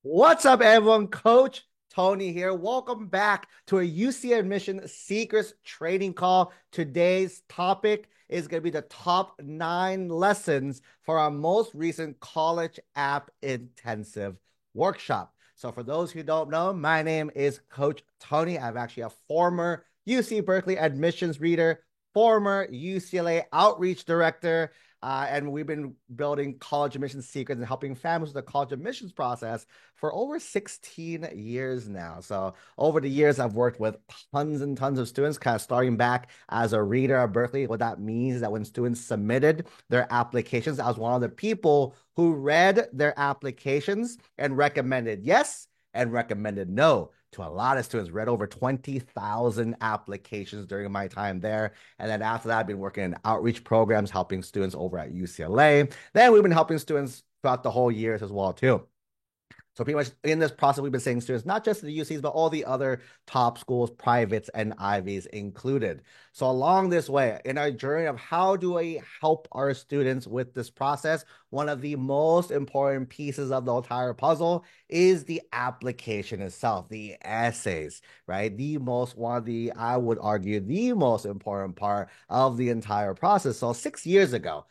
What's up, everyone? Coach Tony here. Welcome back to a UC Admission Secrets training call. Today's topic is going to be the top 9 lessons for our most recent college app intensive workshop. So, for those who don't know, my name is Coach Tony. I'm actually a former UC Berkeley admissions reader, former UCLA outreach director. And we've been building college admissions secrets and helping families with the college admissions process for over 16 years now. So over the years, I've worked with tons and tons of students, kind of starting back as a reader at Berkeley. What that means is that when students submitted their applications, I was one of the people who read their applications and recommended yes and recommended no to a lot of students. Read over 20,000 applications during my time there. And then after that, I've been working in outreach programs, helping students over at UCLA. Then we've been helping students throughout the whole years as well, too. So pretty much in this process, we've been saying students, not just the UCs, but all the other top schools, privates, and Ivies included. So along this way, in our journey of how do we help our students with this process, one of the most important pieces of the entire puzzle is the application itself, the essays, right? One of the, I would argue, the most important part of the entire process. So 6 years ago,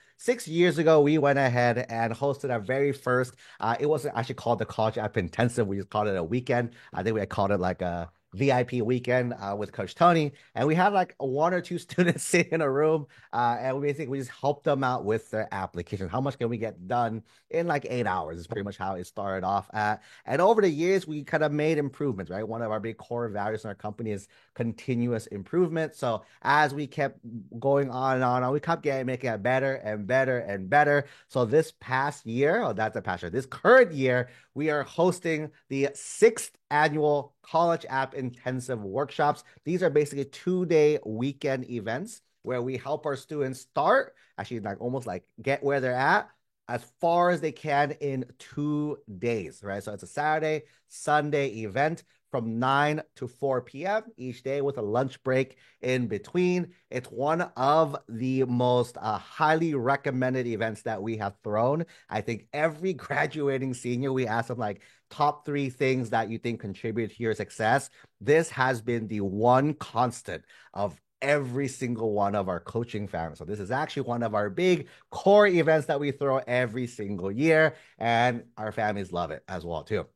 we went ahead and hosted our very first it wasn't actually called the College App Intensive. We just called it a weekend. I think we had called it like a VIP weekend with Coach Tony. And we had like one or two students sit in a room and we just helped them out with their application. How much can we get done in like 8 hours is pretty much how it started off at. And over the years, we kind of made improvements, right? One of our big core values in our company is continuous improvement. So as we kept going on and on, we kept making it better and better and better. So this past year, oh, that's a past year, this current year, we are hosting the 6th annual College App Intensive Workshops. These are basically 2-day weekend events where we help our students start, actually like almost like get where they're at as far as they can in 2 days, right? So it's a Saturday, Sunday event from 9 to 4 p.m. each day with a lunch break in between. It's one of the most highly recommended events that we have thrown. I think every graduating senior, we ask them like top 3 things that you think contribute to your success. This has been the one constant of every single one of our coaching families. So this is actually one of our big core events that we throw every single year, and our families love it as well too.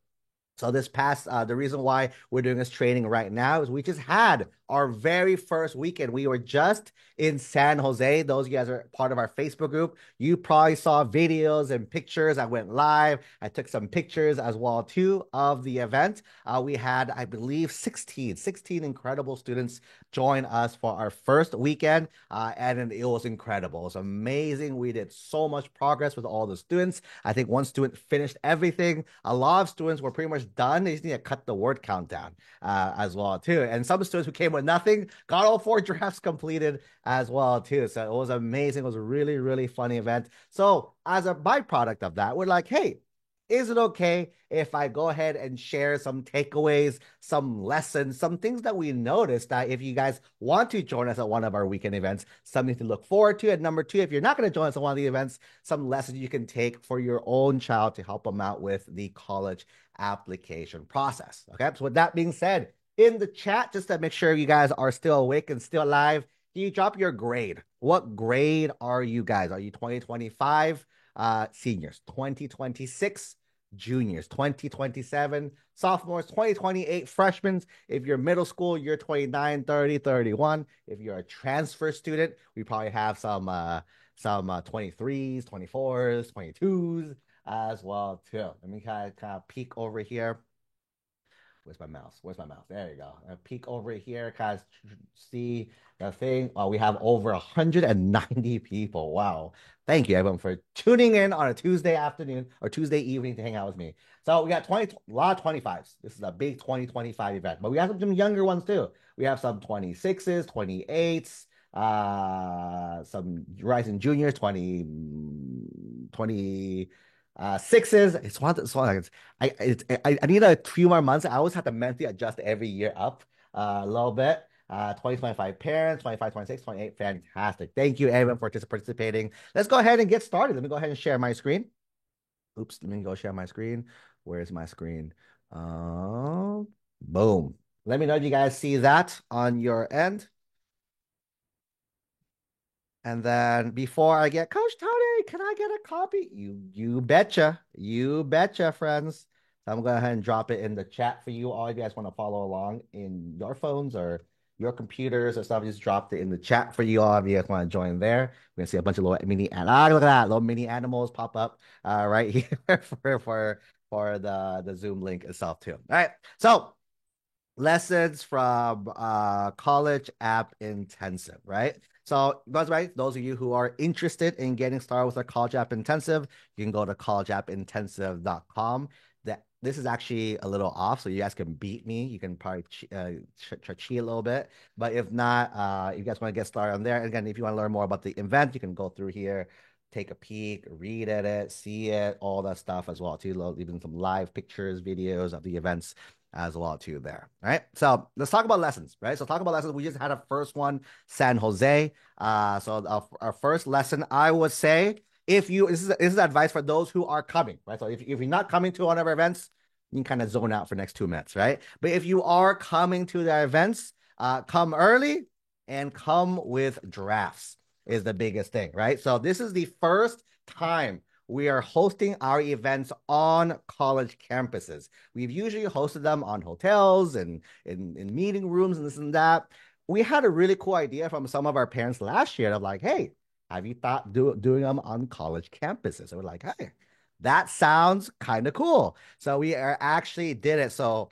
So the reason why we're doing this training right now is we just had our very first weekend. We were just in San Jose. Those of you guys are part of our Facebook group. You probably saw videos and pictures. I went live. I took some pictures as well too of the event. We had, I believe, 16 incredible students join us for our first weekend. And it was incredible. It was amazing. We did so much progress with all the students. I think one student finished everything. A lot of students were pretty much done. They just need to cut the word count down as well too. And some students who came with nothing got all 4 drafts completed as well too. So it was amazing. It was a really, really funny event. So as a byproduct of that, we're like, hey, is it okay if I go ahead and share some takeaways, some lessons, some things that we noticed that if you guys want to join us at one of our weekend events, something to look forward to. And number 2, if you're not going to join us at one of the events, some lessons you can take for your own child to help them out with the college application process. Okay. So with that being said, in the chat, just to make sure you guys are still awake and still alive, can you drop your grade? What grade are you guys? Are you 2025? Seniors, 2026 juniors, 2027 sophomores, 2028 freshmen. If you're middle school, you're 29, 30, 31. If you're a transfer student, we probably have some 23s, 24s, 22s as well too. Let me kind of peek over here. Where's my mouse? Where's my mouse? There you go. Peek over here, guys. See the thing. Oh, we have over 190 people. Wow. Thank you, everyone, for tuning in on a Tuesday afternoon or Tuesday evening to hang out with me. So we got a lot of 25s. This is a big 2025 event, but we have some younger ones too. We have some 26s, 28s, some rising juniors, 20, sixes. I need a few more months. I always have to mentally adjust every year up a little bit. 2025 parents, 25, 26, 28. Fantastic. Thank you, everyone, for participating. Let's go ahead and get started. Let me go ahead and share my screen. Oops, let me go share my screen. Where's my screen? Boom. Let me know if you guys see that on your end. And then before I get Coach Tony, can I get a copy? You betcha. You betcha, friends. So I'm going to go ahead and drop it in the chat for you. All you guys want to follow along in your phones or your computers or stuff, just dropped it in the chat for you all. If you guys want to join there, we're gonna see a bunch of little mini and look at that, little mini animals pop up right here for the Zoom link itself too. All right. So lessons from college app intensive, right? So guys, right, those of you who are interested in getting started with a college app intensive, you can go to collegeappintensive.com. That this is actually a little off, so you guys can beat me. You can probably cheat a little bit, but if not, if you guys want to get started on there, again, if you want to learn more about the event, you can go through here, take a peek, read at it, see it, all that stuff as well too. Even some live pictures, videos of the events as well too there. All right. So let's talk about lessons, right? So talk about lessons. We just had a first one, San Jose. So our first lesson, I would say, if you this is advice for those who are coming, right? So if you're not coming to one of our events, you can kind of zone out for the next 2 minutes, right? But if you are coming to the events, come early and come with drafts is the biggest thing, right? So this is the first time we are hosting our events on college campuses. We've usually hosted them on hotels and in meeting rooms and this and that. We had a really cool idea from some of our parents last year of like, hey, have you thought doing them on college campuses? And we're like, hey, that sounds kind of cool. So we are actually did it. So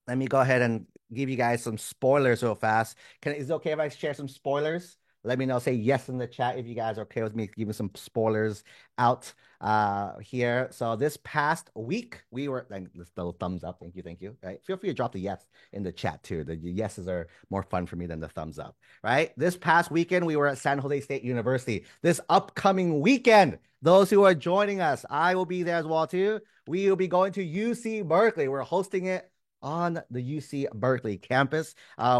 let me go ahead and give you guys some spoilers real fast. Is it okay if I share some spoilers? Let me know. Say yes in the chat if you guys are okay with me giving some spoilers out here. So this past week, we were like this little thumbs up. Thank you. Right. Feel free to drop the yes in the chat too. The yeses are more fun for me than the thumbs up. Right. This past weekend, we were at San Jose State University. This upcoming weekend, those who are joining us, I will be there as well too. We will be going to UC Berkeley. We're hosting it on the UC Berkeley campus.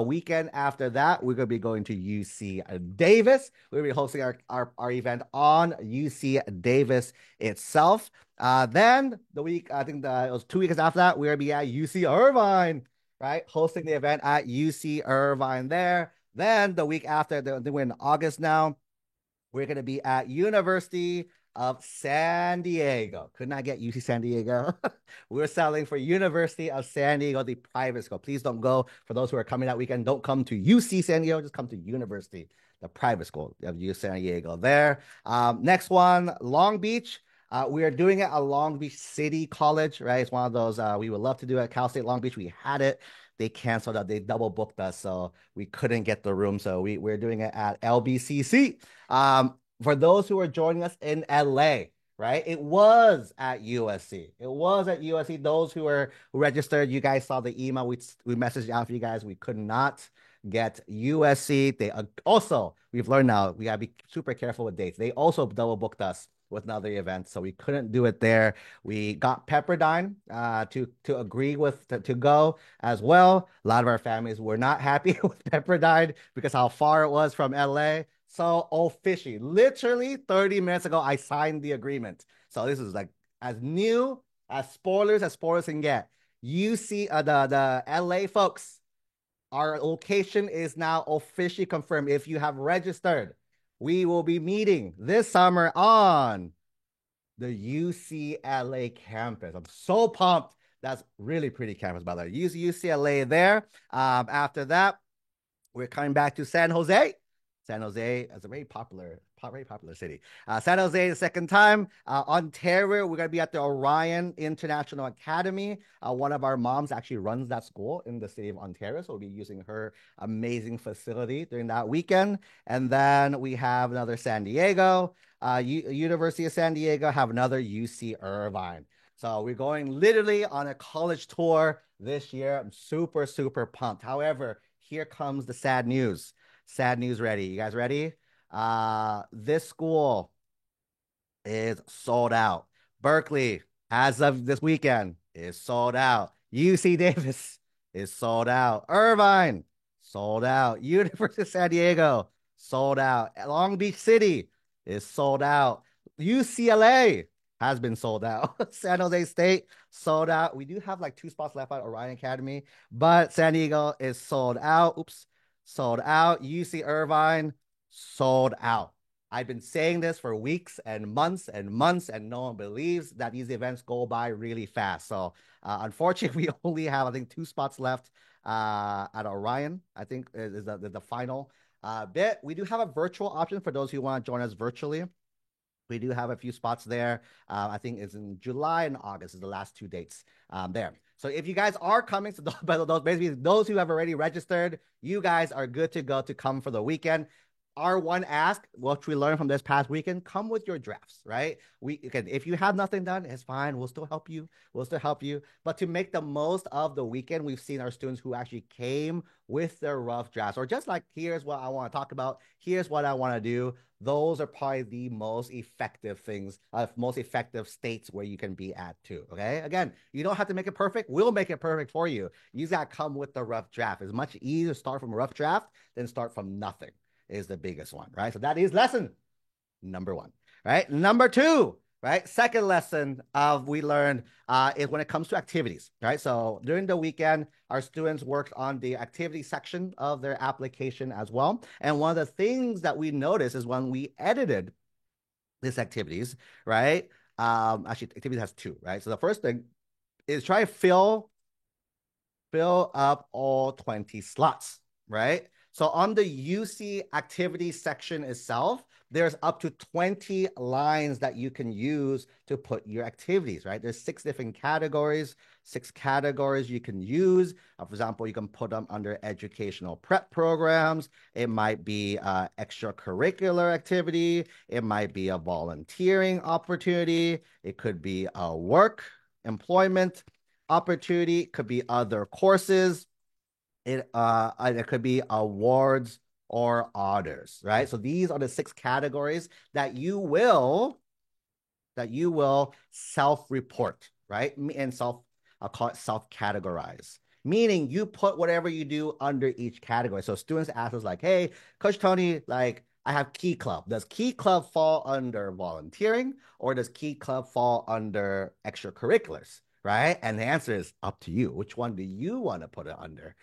Weekend after that, we're going to be going to UC Davis. We're going to be hosting our event on UC Davis itself. Then the week, I think it was 2 weeks after that, we're going to be at UC Irvine, right? Hosting the event at UC Irvine there. Then the week after, we're in August now, we're going to be at University of San Diego. Could not get UC San Diego. We're selling for University of San Diego, the private school. Please don't go. For those who are coming that weekend, don't come to UC San Diego. Just come to University, the private school of UC San Diego there. Next one, Long Beach. We are doing it at Long Beach City College, right? It's one of those we would love to do at Cal State Long Beach. We had it. They canceled it. They double booked us, so we couldn't get the room. So we're doing it at LBCC. For those who are joining us in LA, right? It was at USC. It was at USC. Those who registered, you guys saw the email we messaged out for you guys. We could not get USC. They also, we've learned now, we gotta be super careful with dates. They also double booked us with another event, so we couldn't do it there. We got Pepperdine to agree with to go as well. A lot of our families were not happy with Pepperdine because how far it was from LA. So officially, literally 30 minutes ago, I signed the agreement. So this is like as new as spoilers can get. You see the LA folks, our location is now officially confirmed. If you have registered, we will be meeting this summer on the UCLA campus. I'm so pumped. That's really pretty campus, by the way. UCLA there. After that, we're coming back to San Jose. San Jose is a very popular city. San Jose the second time. Ontario, we're going to be at the Orion International Academy. One of our moms actually runs that school in the city of Ontario, so we'll be using her amazing facility during that weekend. And then we have another San Diego. University of San Diego have another UC Irvine. So we're going literally on a college tour this year. I'm super, super pumped. However, here comes the sad news. Sad news ready. You guys ready? This school is sold out. Berkeley, as of this weekend, is sold out. UC Davis is sold out. Irvine, sold out. University of San Diego, sold out. Long Beach City is sold out. UCLA has been sold out. San Jose State sold out. We do have like 2 spots left at Orion Academy, but San Diego is sold out. Oops, sold out. UC Irvine sold out. I've been saying this for weeks and months and months, and no one believes that these events go by really fast. So, unfortunately, we only have, I think, 2 spots left at Orion. I think is the final bit. We do have a virtual option for those who want to join us virtually. We do have a few spots there. I think it's in July and August is the last 2 dates there. So if you guys are coming to those, basically those who have already registered, you guys are good to go to come for the weekend. Our one ask, which we learned from this past weekend, come with your drafts, right? If you have nothing done, it's fine. We'll still help you. We'll still help you. But to make the most of the weekend, we've seen our students who actually came with their rough drafts, or just like, here's what I want to talk about. Here's what I want to do. Those are probably the most effective things, most effective states where you can be at too. Okay. Again, you don't have to make it perfect. We'll make it perfect for you. You got to come with the rough draft. It's much easier to start from a rough draft than start from nothing. Is the biggest one, right? So that is lesson number 1, right? Number 2, right? Second lesson we learned is when it comes to activities, right? So during the weekend, our students worked on the activity section of their application as well. And one of the things that we noticed is when we edited these activities, right? Actually, activities has 2, right? So the first thing is try to fill up all 20 slots, right? So on the UC activity section itself, there's up to 20 lines that you can use to put your activities, right? There's 6 different categories, 6 categories you can use. For example, you can put them under educational prep programs. It might be extracurricular activity. It might be a volunteering opportunity. It could be a work, employment opportunity. It could be other courses. It could be awards or honors, right? So these are the 6 categories that you will self-report, right? And I'll call it self-categorize. Meaning you put whatever you do under each category. So students ask us like, hey, Coach Tony, like I have Key Club. Does Key Club fall under volunteering or does Key Club fall under extracurriculars? Right? And the answer is up to you. Which one do you want to put it under?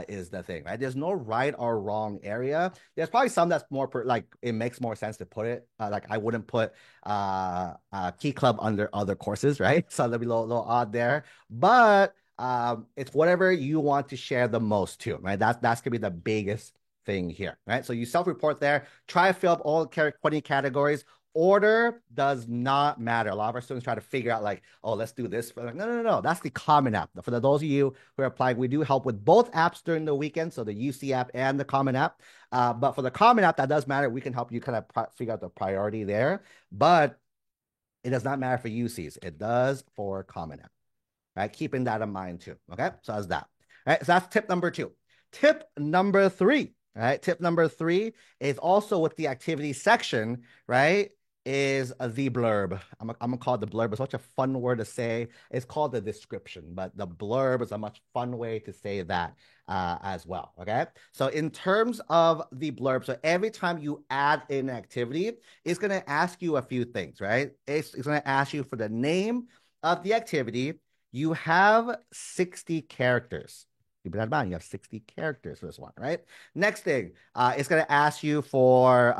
Is the thing, right? There's no right or wrong area. There's probably some that's more like it makes more sense to put it. Like I wouldn't put Key Club under other courses, right? So that'd be a little odd there. But it's whatever you want to share the most to, right? That's gonna be the biggest thing here, right? So you self-report there. Try to fill up all 20 categories. Order does not matter. A lot of our students try to figure out like, oh, let's do this. No. That's the Common App. For those of you who are applying, we do help with both apps during the weekend, so the UC app and the Common App. But for the Common App, that does matter. We can help you kind of figure out the priority there. But it does not matter for UCs. It does for Common App, right? Keeping that in mind too. Okay, so that's that. All right, so that's tip number 2. Tip number 3. All right, tip number 3 is also with the activity section, right? Is the blurb. I'm gonna call it the blurb. It's such a fun word to say. It's called the description, but the blurb is a much fun way to say that as well. Okay. So in terms of the blurb, so every time you add in an activity, it's gonna ask you a few things, right? It's gonna ask you for the name of the activity. You have 60 characters. You have 60 characters for this one, right? Next thing, it's gonna ask you for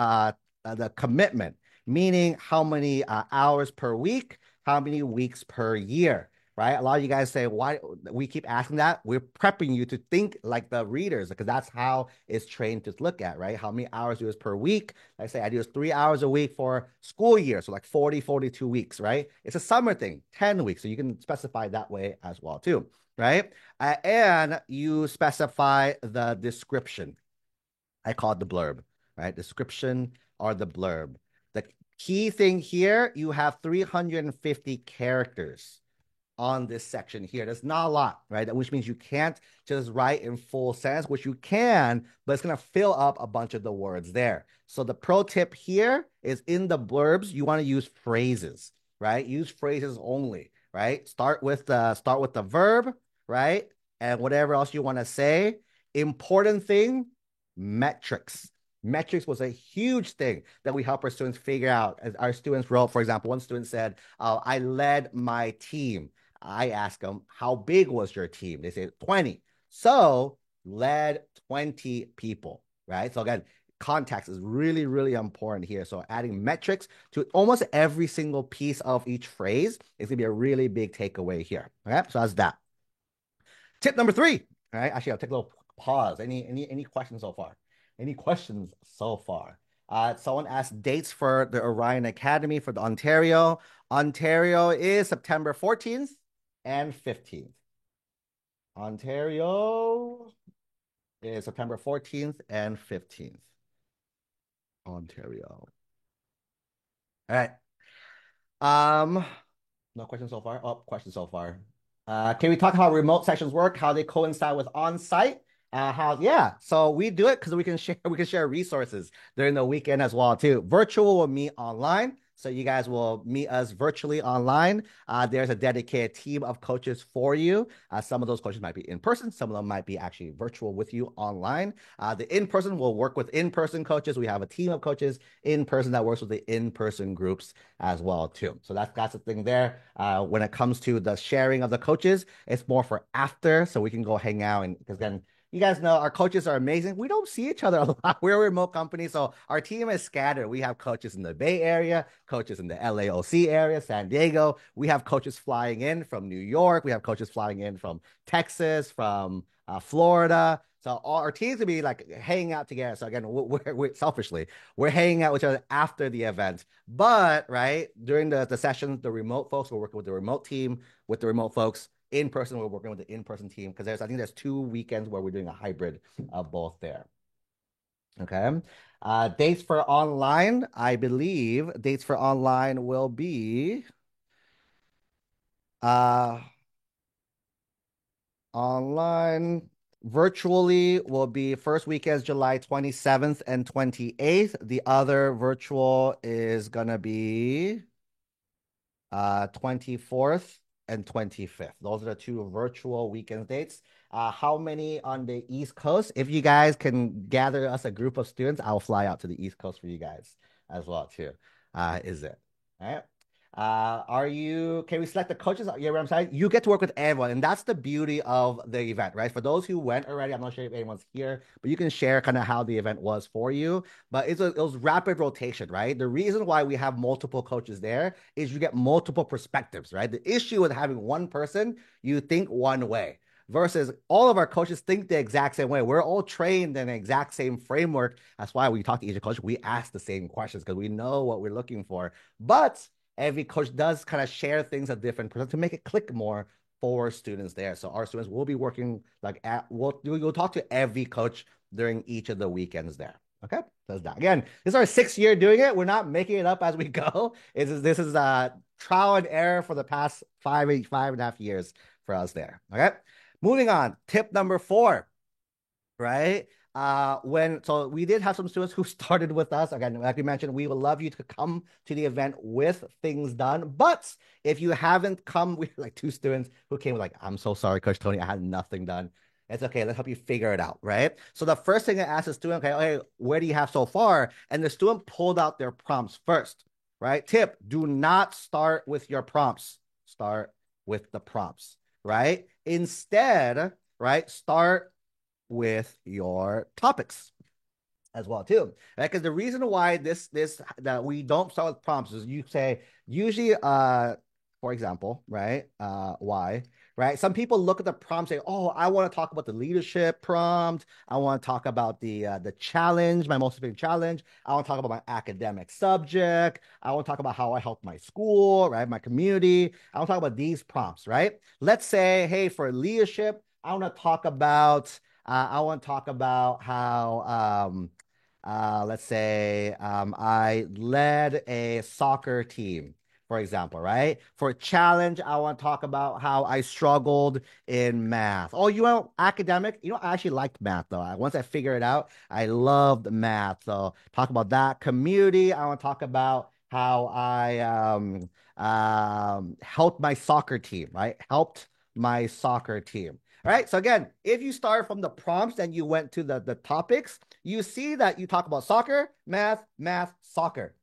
the commitment, meaning how many hours per week, how many weeks per year, right? A lot of you guys say, why we keep asking that? We're prepping you to think like the readers, because that's how it's trained to look at, right? How many hours do this per week? Like I say, I do this 3 hours a week for school year. So like 40, 42 weeks, right? It's a summer thing, 10 weeks. So you can specify that way as well too, right? And you specify the description. I call it the blurb, right? Description or the blurb. The key thing here, you have 350 characters on this section here. That's not a lot, right? Which means you can't just write in full sentence, which you can, but it's going to fill up a bunch of the words there. So the pro tip here is in the blurbs, you want to use phrases, right? Use phrases only, right? Start with the verb, right? And whatever else you want to say. Important thing, metrics. Metrics was a huge thing that we help our students figure out. As our students wrote, for example, one student said, I led my team. I asked them, how big was your team? They said 20. So led 20 people, right? So again, context is really, really important here. So adding metrics to almost every single piece of each phrase is gonna be a really big takeaway here. Okay, so that's that. Tip number three. All right, actually, I'll take a little pause. Any questions so far? Any questions so far? Someone asked dates for the Orion Academy for the Ontario. Ontario is September 14th and 15th. Ontario is September 14th and 15th. Ontario. All right. Um, no questions so far. Oh, questions so far. Can we talk how remote sessions work, how they coincide with on-site? Yeah. So we do it because we can share resources during the weekend as well too. Virtual will meet online. So you guys will meet us virtually online. There's a dedicated team of coaches for you. Some of those coaches might be in person. Some of them might be actually virtual with you online. The in-person will work with in-person coaches. We have a team of coaches in person that works with the in-person groups as well too. So that's the thing there. When it comes to the sharing of the coaches, it's more for after, so we can go hang out and because then you guys know our coaches are amazing. We don't see each other a lot. We're a remote company, so our team is scattered. We have coaches in the Bay Area, coaches in the LAOC area, San Diego. We have coaches flying in from New York. We have coaches flying in from Texas, from Florida. So all our teams will be like hanging out together. So again, we're selfishly we're hanging out with each other after the event. But right during the sessions, the remote folks will work with the remote team with the remote folks in person. We're working with the in-person team because I think there's 2 weekends where we're doing a hybrid of both there. Okay. Dates for online, I believe dates for online will be uh online virtually will be first weekend July 27th and 28th. The other virtual is gonna be 24th and 25th. Those are the two virtual weekend dates. How many on the East Coast? If you guys can gather us a group of students, I'll fly out to the East Coast for you guys as well too. Is it? All right. Can we select the coaches? Yeah, what I'm saying? You get to work with everyone, and that's the beauty of the event, right? For those who went already, I'm not sure if anyone's here, but you can share kind of how the event was for you. But it was rapid rotation, right? The reason why we have multiple coaches there is you get multiple perspectives, right? The issue with having one person, you think one way versus all of our coaches think the exact same way. We're all trained in the exact same framework. That's why we talk to each coach. We ask the same questions because we know what we're looking for. But every coach does kind of share things at different percent to make it click more for students there. So our students will be working we'll talk to every coach during each of the weekends there. Okay, that's that. Again, this is our 6th year doing it. We're not making it up as we go. This is trial and error for the past 5.5 years for us there. Okay, moving on. Tip number 4, right? So we did have some students who started with us. Again, like we mentioned, we would love you to come to the event with things done. But if you haven't come, we have like 2 students who came like, I'm so sorry, Coach Tony, I had nothing done. It's okay. Let's help you figure it out, right? So the first thing I asked the student, okay, where do you have so far? And the student pulled out their prompts first, right? Tip, do not start with your prompts. Start with the prompts, right? Instead, right, start with your topics as well too, right? Because the reason why that we don't start with prompts is you say usually for example, right? Why? Right? Some people look at the prompt and say, "Oh, I want to talk about the leadership prompt. I want to talk about the challenge, my most significant challenge. I want to talk about my academic subject. I want to talk about how I help my school, right? My community. I want to talk about these prompts, right? Let's say, hey, for leadership, I want to talk about how, let's say, I led a soccer team, for example, right? For a challenge, I want to talk about how I struggled in math. Oh, you know, academic? You know, I actually liked math though. Once I figured it out, I loved math. So talk about that. Community, I want to talk about how I helped my soccer team, right? Helped my soccer team. All right. So again, if you start from the prompts and you went to the topics, you see that you talk about soccer, math, math, soccer.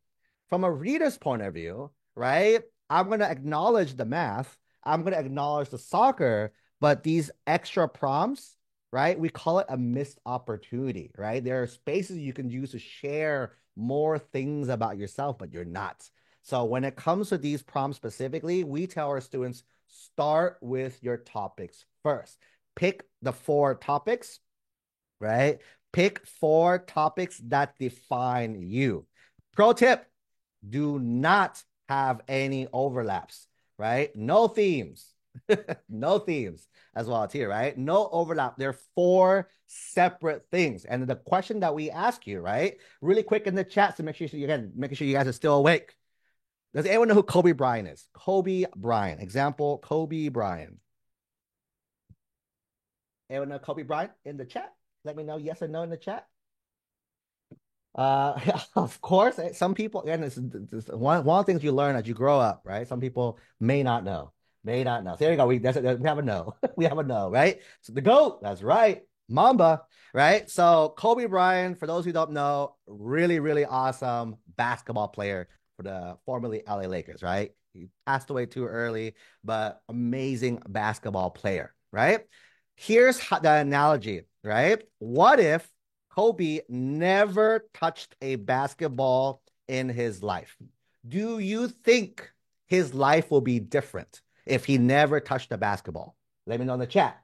From a reader's point of view, right? I'm going to acknowledge the math. I'm going to acknowledge the soccer, but these extra prompts, right? We call it a missed opportunity, right? There are spaces you can use to share more things about yourself, but you're not. So when it comes to these prompts specifically, we tell our students start with your topics first. Pick the 4 topics, right? Pick 4 topics that define you. Pro tip, do not have any overlaps, right? No themes. No themes as well here, right? No overlap. They're 4 separate things. And the question that we ask you, right? Really quick in the chat to make sure making sure you guys are still awake. Does anyone know who Kobe Bryant is? Kobe Bryant. Example, Kobe Bryant. Anyone know Kobe Bryant in the chat? Let me know yes or no in the chat. Of course, some people, again, this one of the things you learn as you grow up, right? Some people may not know, may not know. So there you go. We have a no. We have a no, right? So the GOAT, that's right, Mamba, right? So Kobe Bryant, for those who don't know, really, really awesome basketball player for the formerly LA Lakers, right? He passed away too early, but amazing basketball player, right? Here's the analogy, right? What if Kobe never touched a basketball in his life? Do you think his life will be different if he never touched a basketball? Let me know in the chat,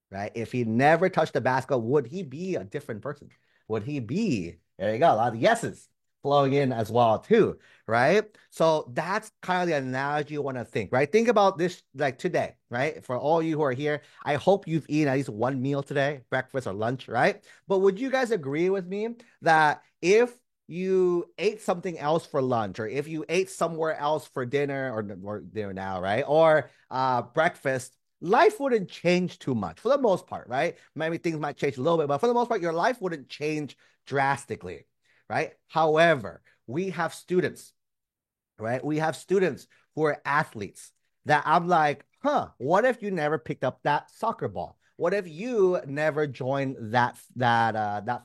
right? If he never touched a basketball, would he be a different person? Would he be, there you go, a lot of yeses flowing in as well too, right? So that's kind of the analogy you want to think, right? Think about this like today, right? For all you who are here, I hope you've eaten at least one meal today, breakfast or lunch, right? But would you guys agree with me that if you ate something else for lunch, or if you ate somewhere else for dinner, or dinner now, right? Or breakfast, life wouldn't change too much for the most part, right? Maybe things might change a little bit, but for the most part, your life wouldn't change drastically, right? However, we have students, right? We have students who are athletes that I'm like, what if you never picked up that soccer ball? What if you never joined that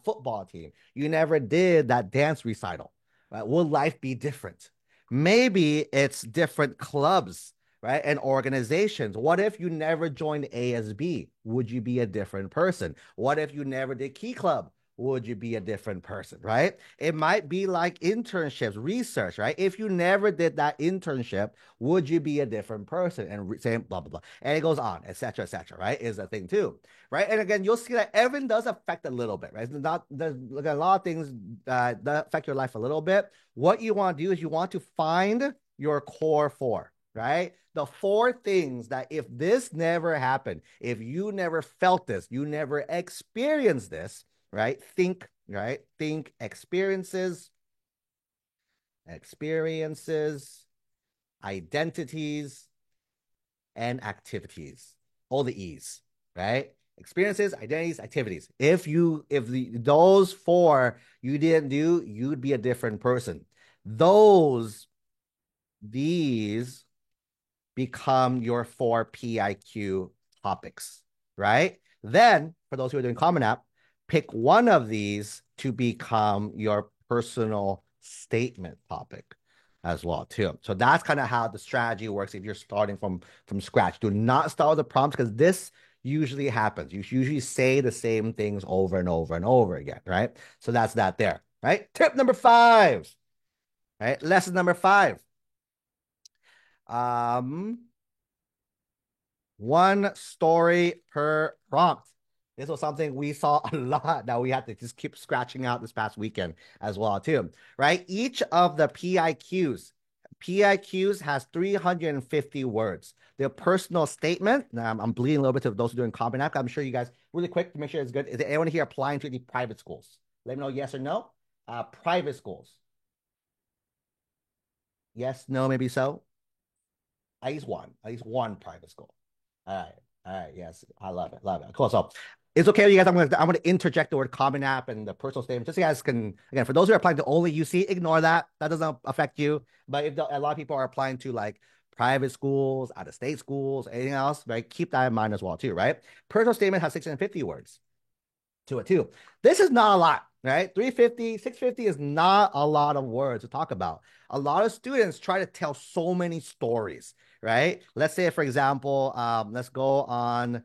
football team? You never did that dance recital, right? Will life be different? Maybe it's different clubs, right? And organizations. What if you never joined ASB? Would you be a different person? What if you never did Key Club? Would you be a different person, right? It might be like internships, research, right? If you never did that internship, would you be a different person? And saying blah, blah, blah. And it goes on, et cetera, right? Is a thing too, right? And again, you'll see that everything does affect a little bit, right? There's a lot of things that affect your life a little bit. What you want to do is you want to find your core 4, right? The 4 things that if this never happened, if you never felt this, you never experienced this, right? Think, right? Think experiences, identities, and activities. All the E's, right? Experiences, identities, activities. If those 4 you didn't do, you'd be a different person. These become your 4 PIQ topics, right? Then, for those who are doing Common App, pick one of these to become your personal statement topic as well too. So that's kind of how the strategy works if you're starting from scratch. Do not start with the prompts, because this usually happens. You usually say the same things over and over and over again, right? So that's that there, right? Tip number 5, right? Lesson number 5. One story per prompt. This was something we saw a lot that we had to just keep scratching out this past weekend as well too, right? Each of the PIQs has 350 words. Their personal statement, now I'm bleeding a little bit to those who are doing Common App. I'm sure you guys, really quick to make sure it's good. Is anyone here applying to any private schools? Let me know yes or no. Private schools. Yes, no, maybe so. At least one private school. All right. All right. Yes. I love it. Love it. Cool. So it's okay with you guys. I'm gonna interject the word Common App and the personal statement. Just so you guys can, again, for those who are applying to only UC, ignore that. That doesn't affect you. But if a lot of people are applying to like private schools, out-of-state schools, anything else, right? Keep that in mind as well, too, right? Personal statement has 650 words to it, too. This is not a lot, right? 350, 650 is not a lot of words to talk about. A lot of students try to tell so many stories, right? Let's say, for example, let's go on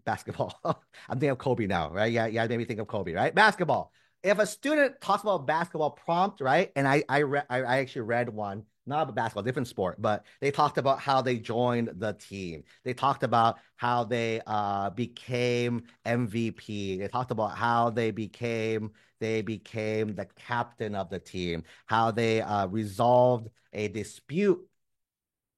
basketball. I'm thinking of Kobe now, right? Yeah, yeah, made me think of Kobe, right? Basketball. If a student talks about basketball prompt, right? And I actually read one, not about basketball, different sport, but they talked about how they joined the team. They talked about how they became MVP. They talked about how they became the captain of the team, how they resolved a dispute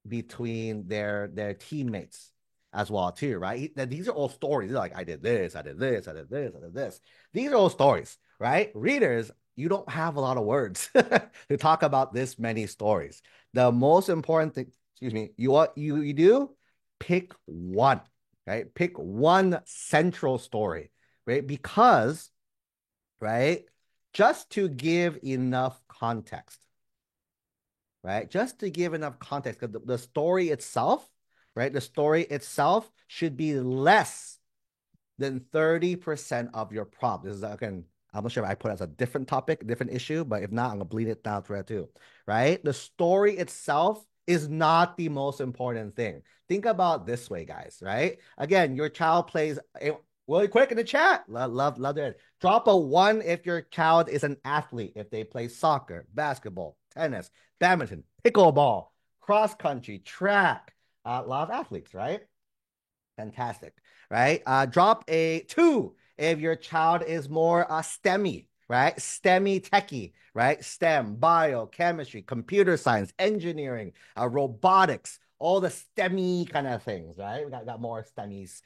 between their teammates as well too, right? These are all stories. They're like, I did this, I did this, I did this, I did this. These are all stories, right? Readers, you don't have a lot of words to talk about this many stories. The most important thing, excuse me, you do pick one, right? Pick one central story, right? Because, right, just to give enough context, right? Just to give enough context, because the story itself, right? The story itself should be less than 30% of your prompt. This is, again, I'm not sure if I put it as a different topic, different issue, but if not, I'm gonna bleed it down through it too, right? The story itself is not the most important thing. Think about this way, guys, right? Again, your child plays really quick in the chat. Love it. Drop a one if your child is an athlete, if they play soccer, basketball, tennis, badminton, pickleball, cross country, track. A lot of athletes, right? Fantastic, right? Drop a two if your child is more STEMmy, right? STEMmy techie, right? STEM, bio, chemistry, computer science, engineering, robotics, all the STEMmy kind of things, right? We got more STEMmies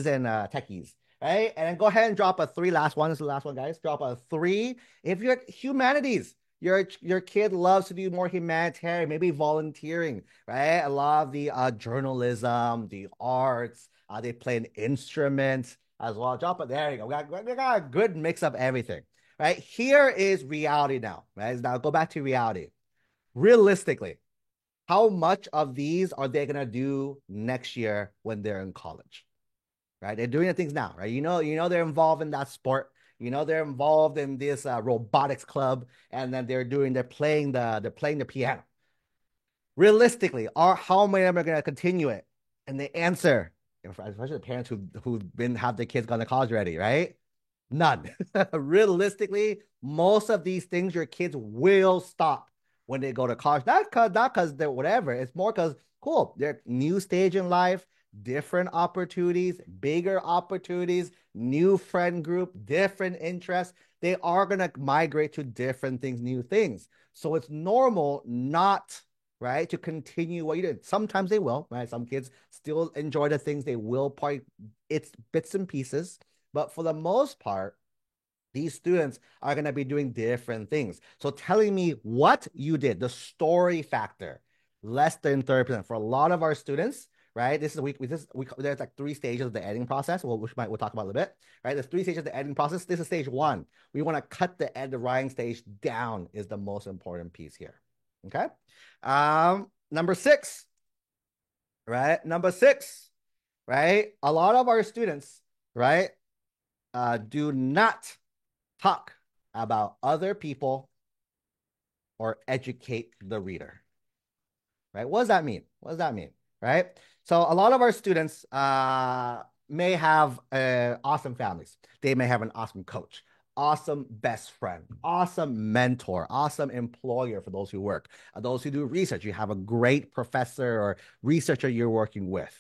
and techies, right? And then go ahead and drop a three. Last one is the last one, guys. Drop a three if you're humanities. Your kid loves to do more humanitarian, maybe volunteering, right? A lot of the journalism, the arts, they play an instrument as well. Drop it. There you go. We got a good mix of everything, right? Here is reality now, right? Now go back to reality. Realistically, how much of these are they gonna do next year when they're in college? Right? They're doing the things now, right? They're involved in that sport. They're involved in this robotics club, and then they're playing the piano. Realistically, how many of them are going to continue it? And the answer, especially the parents who've been have their kids gone to college already, right? None. Realistically, most of these things your kids will stop when they go to college. Not because they're whatever. It's more because cool, they're new stage in life, different opportunities, bigger opportunities, new friend group, different interests. They are gonna migrate to different things, new things. So it's normal not right to continue what you did. Sometimes they will, right? Some kids still enjoy the things they will probably it's bits and pieces. But for the most part, these students are going to be doing different things. So telling me what you did, the story factor, less than 30%. For a lot of our students, right? There's like three stages of the editing process, we'll talk about a little bit, right? There's three stages of the editing process. This is stage one. We want to cut the writing stage down is the most important piece here. Okay. Number six, right? Number six, right? A lot of our students, right? Do not talk about other people or educate the reader, right? What does that mean? What does that mean, right? So a lot of our students may have awesome families. They may have an awesome coach, awesome best friend, awesome mentor, awesome employer for those who work, those who do research. You have a great professor or researcher you're working with.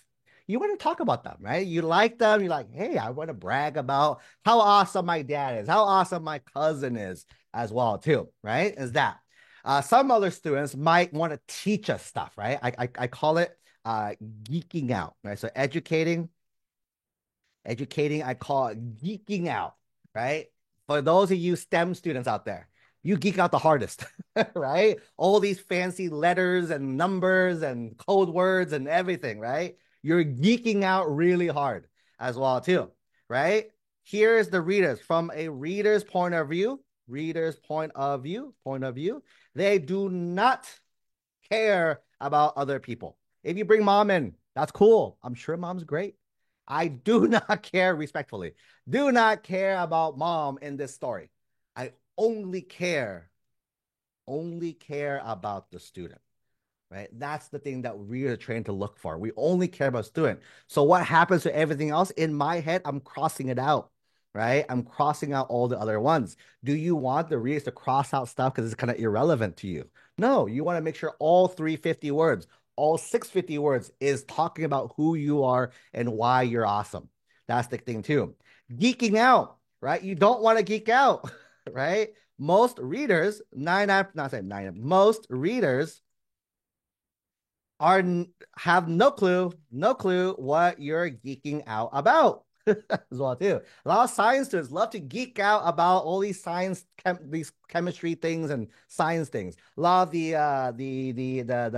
You want to talk about them, right? You like them. You're like, hey, I want to brag about how awesome my dad is, how awesome my cousin is as well, too, right? Is that some other students might want to teach us stuff, right? I call it geeking out, right? So educating, I call it geeking out, right? For those of you STEM students out there, you geek out the hardest, right? All these fancy letters and numbers and code words and everything, right? You're geeking out really hard as well, too, right? Here's the readers from a reader's point of view, They do not care about other people. If you bring mom in, that's cool. I'm sure mom's great. I do not care, respectfully, do not care about mom in this story. I only care about the student, right? That's the thing that we are trained to look for. We only care about student. So what happens to everything else? In my head, I'm crossing it out, right? I'm crossing out all the other ones. Do you want the readers to cross out stuff because it's kind of irrelevant to you? No, you want to make sure all 350 words, all 650 words is talking about who you are and why you're awesome. That's the thing too. Geeking out, right? You don't want to geek out, right? Most readers, not saying nine, most readers are have no clue what you're geeking out about as well too. A lot of science students love to geek out about all these these chemistry things and science things. A lot of the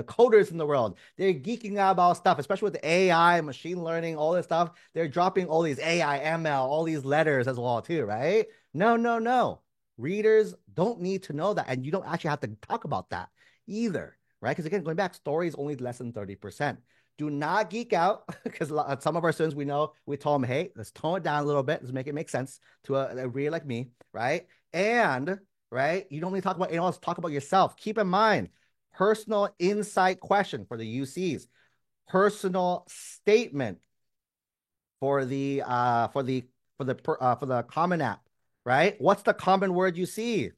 coders in the world, they're geeking out about stuff, especially with the AI, machine learning, all this stuff. They're dropping all these AI, ML, all these letters as well too, right? No, no, no. Readers don't need to know that, and you don't actually have to talk about that either, right? Because again, going back, story is only less than 30%. Do not geek out because some of our students we know, we told them, hey, let's tone it down a little bit. Let's make it make sense to a reader like me, right? And, right, you don't need to talk about anyone else, talk about yourself. Keep in mind, personal insight question for the UCs, personal statement for the Common App, right? What's the common word you see?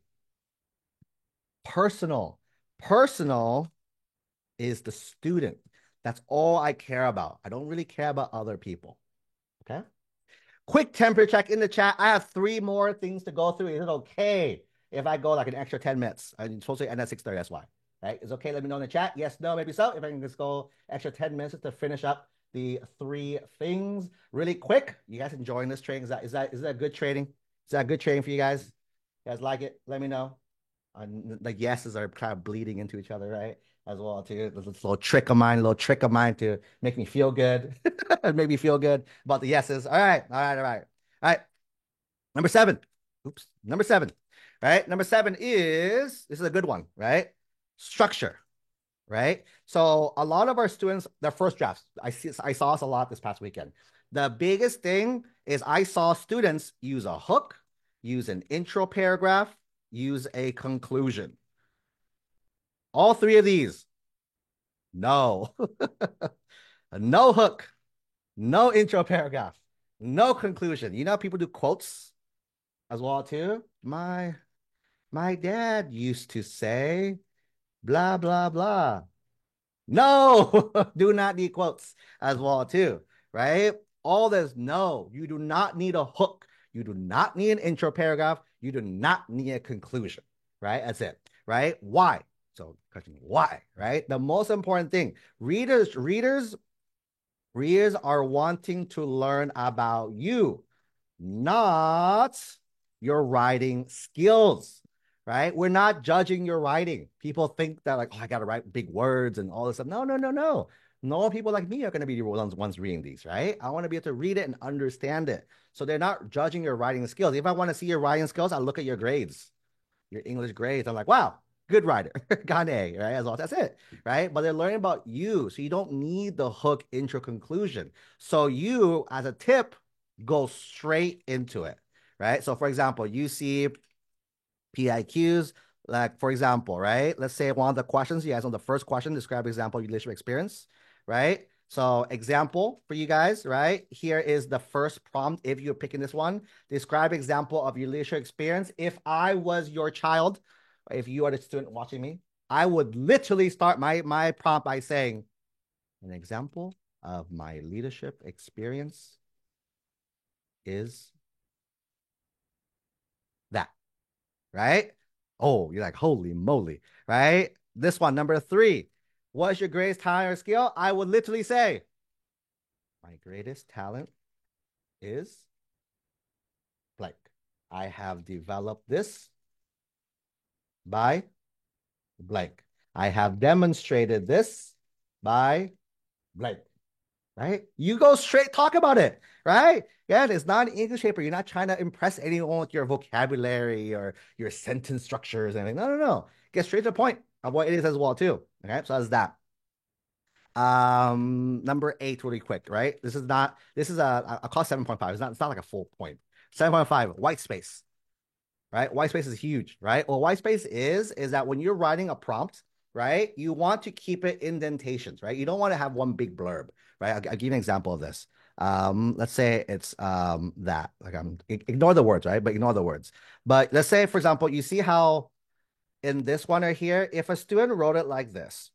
Personal. Personal is the student. That's all I care about. I don't really care about other people. Okay. Quick temperature check in the chat. I have 3 more things to go through. Is it okay if I go like an extra 10 minutes? I'm supposed to end at 6:30. That's why. Right? Is it okay? Let me know in the chat. Yes, no, maybe so. If I can just go extra 10 minutes to finish up the 3 things really quick. You guys enjoying this training? Is that good training? Is that good training for you guys? You guys like it? Let me know. The yeses are kind of bleeding into each other, right? As well, too. This little trick of mine, a little trick of mine to make me feel good, make me feel good about the yeses. All right, all right, all right, all right. Number 7. Oops, number 7. Right, number 7 is this is a good one, right? Structure, right? So a lot of our students, their first drafts, I saw this a lot this past weekend. The biggest thing is I saw students use a hook, use an intro paragraph, use a conclusion. All 3 of these, no. No hook, no intro paragraph, no conclusion. You know, people do quotes as well too. My dad used to say, blah, blah, blah. No, do not need quotes as well too, right? All this, no, you do not need a hook. You do not need an intro paragraph. You do not need a conclusion, right? That's it, right? Why? So question, why, right? The most important thing, readers are wanting to learn about you, not your writing skills, right? We're not judging your writing. People think that like, oh, I got to write big words and all this stuff. No, no, no, no. No people like me are going to be the ones reading these, right? I want to be able to read it and understand it. So they're not judging your writing skills. If I want to see your writing skills, I look at your grades, your English grades. I'm like, wow, good writer, got an A, right? As well, that's it, right? But they're learning about you, so you don't need the hook, intro, conclusion. So you, as a tip, go straight into it, right? So for example, you see PIQs, like for example, right? Let's say one of the questions, you guys know the first question, describe example of your leadership experience, right? So example for you guys, right? Here is the first prompt. If you're picking this one, describe example of your leadership experience. If I was your child, if you are the student watching me, I would literally start my prompt by saying, an example of my leadership experience is that, right? Oh, you're like, holy moly, right? This one, number 3. What's your greatest talent or skill? I would literally say, my greatest talent is blank. I have developed this by blank. I have demonstrated this by blank, right? You go straight talk about it, right? Yeah, it's not an English paper. You're not trying to impress anyone with your vocabulary or your sentence structures and anything. No, no, no. get straight to the point of what it is as well too. Okay, so that's that. Number eight, really quick, right? This is a call 7.5. It's not like a full point. 7.5, white space, right? White space is huge, right? Well, white space is that when you're writing a prompt, right, you want to keep it indentations, right? You don't want to have one big blurb, right? I'll give you an example of this. Let's say it's that, like, ignore the words, right? But ignore the words. But let's say, for example, you see how in this one right here, if a student wrote it like this,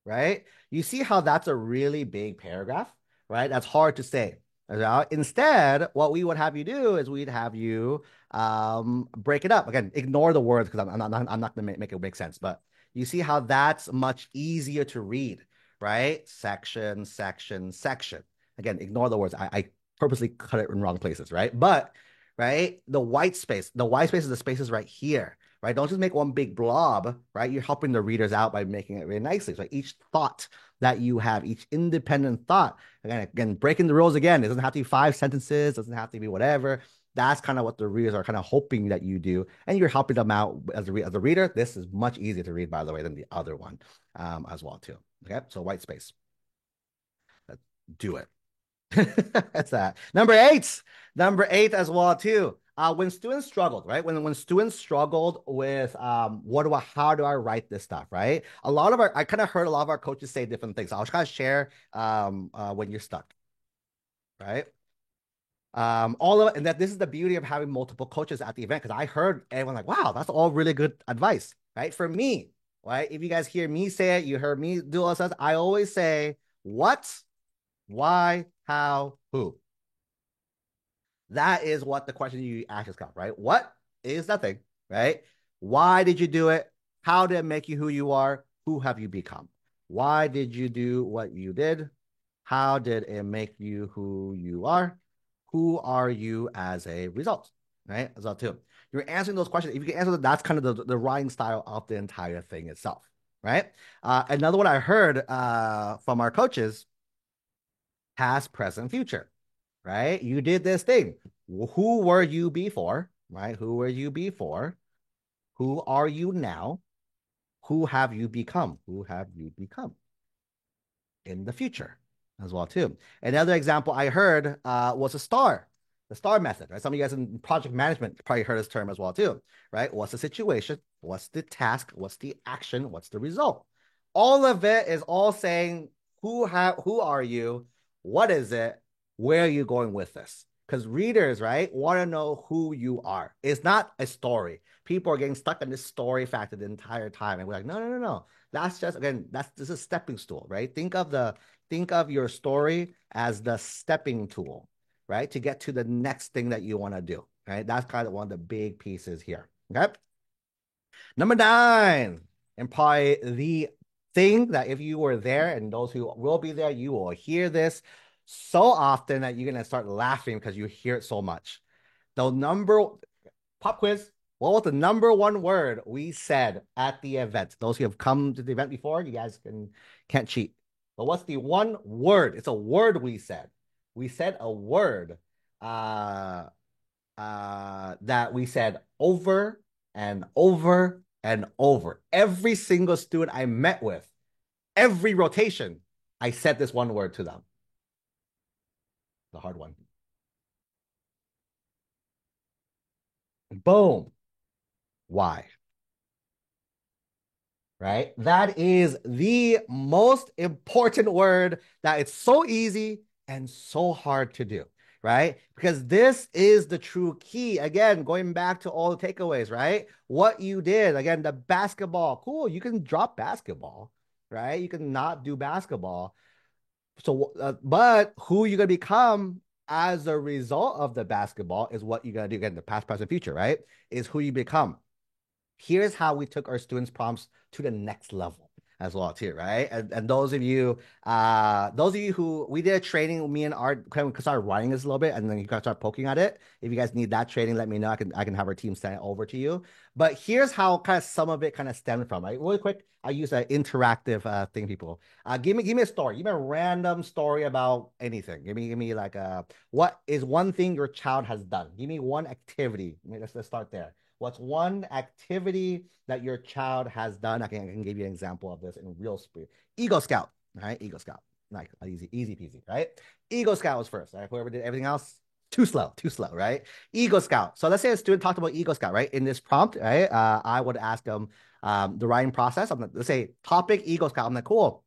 right? You see how that's a really big paragraph, right? That's hard to say. Instead, what we would have you do is we'd have you break it up. Again, ignore the words because I'm not going to make it make sense. But you see how that's much easier to read, right? Section, section, section. Again, ignore the words. I purposely cut it in wrong places, right? But right, the white space is the spaces right here, right? Don't just make one big blob, right? You're helping the readers out by making it very nicely. So each thought that you have, each independent thought, again, breaking the rules again, it doesn't have to be 5 sentences, doesn't have to be whatever. That's kind of what the readers are kind of hoping that you do. And you're helping them out as a reader. This is much easier to read, by the way, than the other one as well, too. Okay, so white space. Let's do it. That's that. Number eight as well too. When students struggled, right? When students struggled with how do I write this stuff, right? I kind of heard a lot of our coaches say different things. I'll kind of share when you're stuck, right? All of it, and that this is the beauty of having multiple coaches at the event because I heard everyone like, wow, that's all really good advice, right? For me, right? If you guys hear me say it, you heard me do all this. I always say what, why, how, who. That is what the question you ask yourself, right? What is that thing, right? Why did you do it? How did it make you who you are? Who have you become? Why did you do what you did? How did it make you who you are? Who are you as a result, right? As well too. You're answering those questions. If you can answer that, that's kind of the writing style of the entire thing itself, right? Another one I heard from our coaches, past, present, future, right? You did this thing. Who were you before, right? Who were you before? Who are you now? Who have you become? Who have you become in the future as well too? Another example I heard was the STAR method, right? Some of you guys in project management probably heard this term as well too, right? What's the situation? What's the task? What's the action? What's the result? All of it is all saying who are you? What is it? Where are you going with this? Because readers, right, want to know who you are. It's not a story. People are getting stuck in this story factor the entire time. And we're like, no. That's just, again, this is a stepping stool, right? Think of your story as the stepping tool, right? To get to the next thing that you want to do, right? That's kind of one of the big pieces here. Okay. Number 9, and probably the thing that if you were there and those who will be there, you will hear this so often that you're going to start laughing because you hear it so much. The pop quiz. What was the number one word we said at the event? Those who have come to the event before, you guys can't cheat. But what's the one word? It's a word we said. We said a word that we said over and over and over. Every single student I met with, every rotation, I said this one word to them. The hard one. Boom. Why? Right? That is the most important word that it's so easy and so hard to do, right? Because this is the true key. Again, going back to all the takeaways, right? What you did, again, the basketball, cool. You can drop basketball, right? You can not do basketball. So, but who you're going to become as a result of the basketball is what you're going to do. Again, the past, present, future, right? Is who you become. Here's how we took our students' prompts to the next level as well too, right? And those of you who we did a training, me and Art kind of started writing this a little bit, and then you guys start poking at it. If you guys need that training, let me know. I can have our team send it over to you. But here's how kind of some of it kind of stemmed from. Right, really quick. I use an interactive thing, people. Give me a story. Give me a random story about anything. Give me like what is one thing your child has done? Give me one activity. Let's start there. What's one activity that your child has done? I can give you an example of this in real spirit. Eagle Scout, right? Eagle Scout, like easy peasy, right? Eagle Scout was first, right? Whoever did everything else, too slow, right? Eagle Scout. So let's say a student talked about Eagle Scout, right? In this prompt, right? I would ask them the writing process. Let's say topic Eagle Scout. I'm like, cool,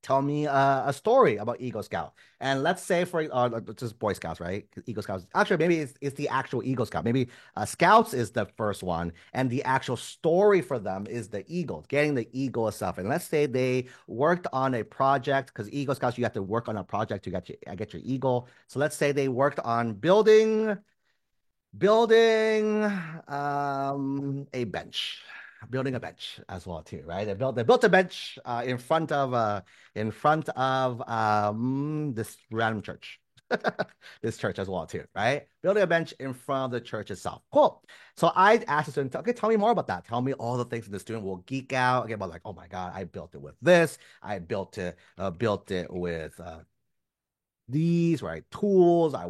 tell me a story about Eagle Scout. And let's say for just Boy Scouts, right? Eagle Scouts. Actually, maybe it's the actual Eagle Scout. Maybe Scouts is the first one, and the actual story for them is the Eagle, getting the Eagle stuff. And let's say they worked on a project because Eagle Scouts, you have to work on a project to get your Eagle. So let's say they worked on building a bench, building a bench as well too, right? They built a bench in front of this random church. This church as well too, right? Building a bench in front of the church itself. Cool. So I asked the student, okay, tell me more about that. Tell me all the things that the student will geek out again about, like, oh my God, I built it with this. I built it with these right tools. I